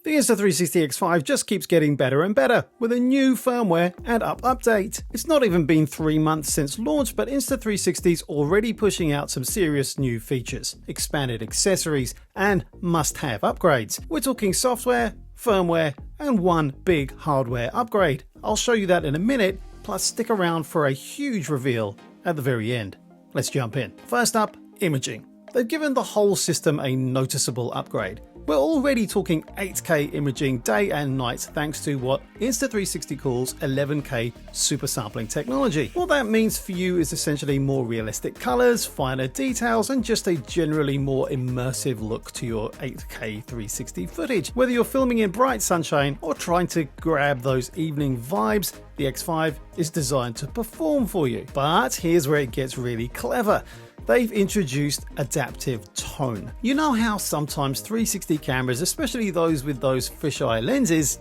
The Insta360 X5 just keeps getting better and better with a new firmware and update. It's not even been 3 months since launch, but Insta360's already pushing out some serious new features, expanded accessories, and must-have upgrades. We're talking software, firmware, and one big hardware upgrade. I'll show you that in a minute, plus stick around for a huge reveal at the very end. Let's jump in. First up, imaging. They've given the whole system a noticeable upgrade. We're already talking 8K imaging day and night thanks to what Insta360 calls 11K super sampling technology. What that means for you is essentially more realistic colors, finer details, and just a generally more immersive look to your 8K 360 footage. Whether you're filming in bright sunshine or trying to grab those evening vibes, the X5 is designed to perform for you. But here's where it gets really clever. They've introduced adaptive tone. You know how sometimes 360 cameras, especially those with those fisheye lenses,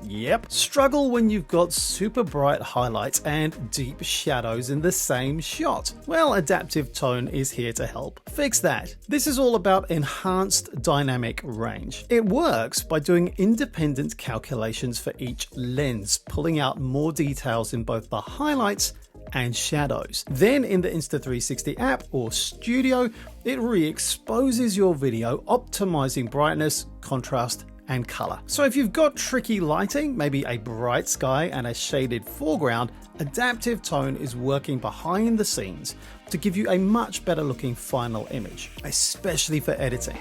struggle when you've got super bright highlights and deep shadows in the same shot? Well, adaptive tone is here to help fix that. This is all about enhanced dynamic range. It works by doing independent calculations for each lens, pulling out more details in both the highlights and shadows. Then in the Insta360 app or studio, it re-exposes your video, optimizing brightness, contrast, and color. So if you've got tricky lighting, maybe a bright sky and a shaded foreground, adaptive tone is working behind the scenes to give you a much better looking final image, especially for editing.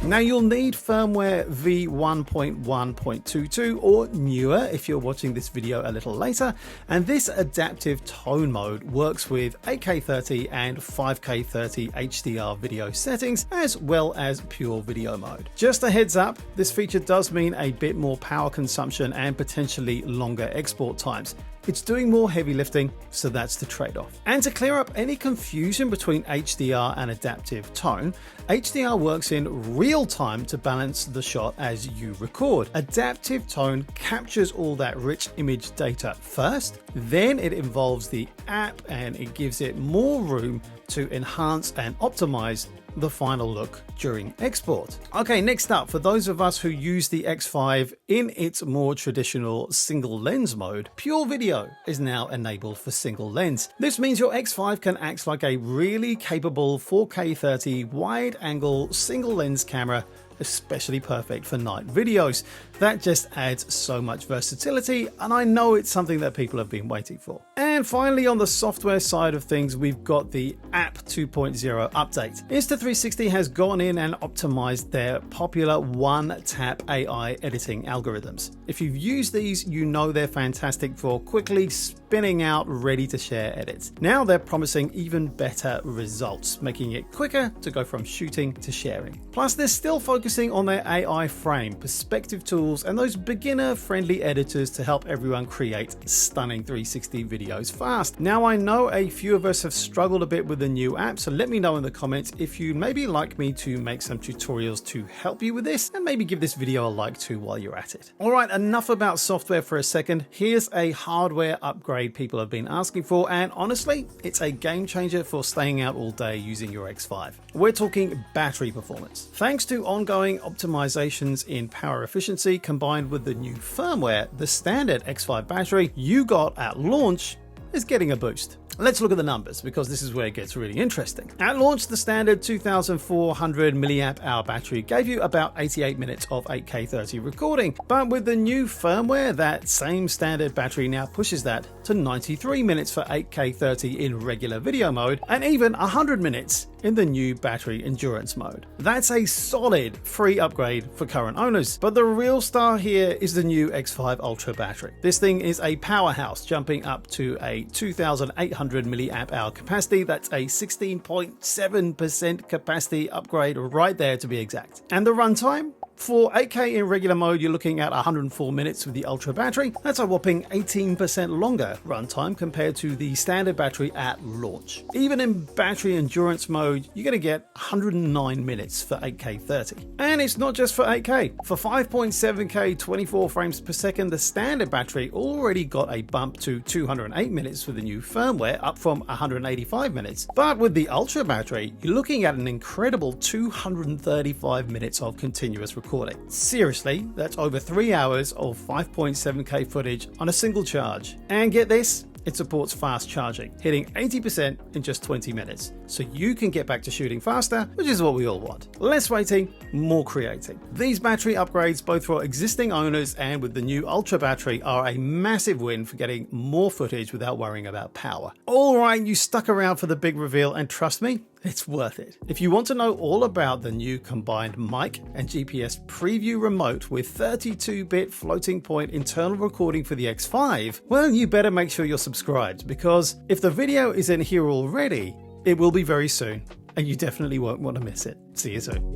Now you'll need firmware v1.1.22 or newer if you're watching this video a little later, and this adaptive tone mode works with 8K30 and 5K30 HDR video settings as well as PureVideo mode. Just a heads up, this feature does mean a bit more power consumption and potentially longer export times. It's doing more heavy lifting, so that's the trade-off. And to clear up any confusion between HDR and adaptive tone, HDR works in real time to balance the shot as you record. Adaptive tone captures all that rich image data first, then it involves the app and it gives it more room to enhance and optimize the final look during export. Okay, next up, for those of us who use the X5 in its more traditional single lens mode, PureVideo is now enabled for single lens. This means your X5 can act like a really capable 4K 30 wide angle single lens camera, especially perfect for night videos. That just adds so much versatility, and I know it's something that people have been waiting for. And finally, on the software side of things, we've got the App 2.0 update. Insta360 has gone in and optimized their popular one-tap AI editing algorithms. If you've used these, you know they're fantastic for quickly spinning out ready-to-share edits. Now they're promising even better results, making it quicker to go from shooting to sharing. Plus, they're still focusing on their AI frame, perspective tools, and those beginner-friendly editors to help everyone create stunning 360 videos fast. Now, I know a few of us have struggled a bit with the new app, so let me know in the comments if you'd maybe like me to make some tutorials to help you with this, and maybe give this video a like too while you're at it. All right, enough about software for a second. Here's a hardware upgrade people have been asking for, and honestly, it's a game changer for staying out all day using your X5. We're talking battery performance. Thanks to ongoing optimizations in power efficiency combined with the new firmware, the standard X5 battery you got at launch is getting a boost. Let's look at the numbers because this is where it gets really interesting. At launch, the standard 2400 milliamp hour battery gave you about 88 minutes of 8K 30 recording, but with the new firmware, that same standard battery now pushes that to 93 minutes for 8K 30 in regular video mode and even 100 minutes in the new battery endurance mode. That's a solid free upgrade for current owners, but the real star here is the new X5 Ultra battery. This thing is a powerhouse, jumping up to a 2800 milliamp hour capacity. That's a 16.7% capacity upgrade right there to be exact. And the runtime? For 8K in regular mode, you're looking at 104 minutes with the Ultra battery. That's a whopping 18% longer runtime compared to the standard battery at launch. Even in battery endurance mode, you're going to get 109 minutes for 8K 30. And it's not just for 8K. For 5.7K 24 frames per second, the standard battery already got a bump to 208 minutes with the new firmware, up from 185 minutes. But with the Ultra battery, you're looking at an incredible 235 minutes of continuous recording. Seriously, that's over 3 hours of 5.7K footage on a single charge. And get this, it supports fast charging, hitting 80% in just 20 minutes. So you can get back to shooting faster, which is what we all want. Less waiting, more creating. These battery upgrades, both for existing owners and with the new Ultra battery, are a massive win for getting more footage without worrying about power. All right, you stuck around for the big reveal, and trust me, it's worth it. If you want to know all about the new combined mic and GPS preview remote with 32-bit floating point internal recording for the X5, well, you better make sure you're subscribed, because if the video isn't here already, it will be very soon, and you definitely won't want to miss it. See you soon.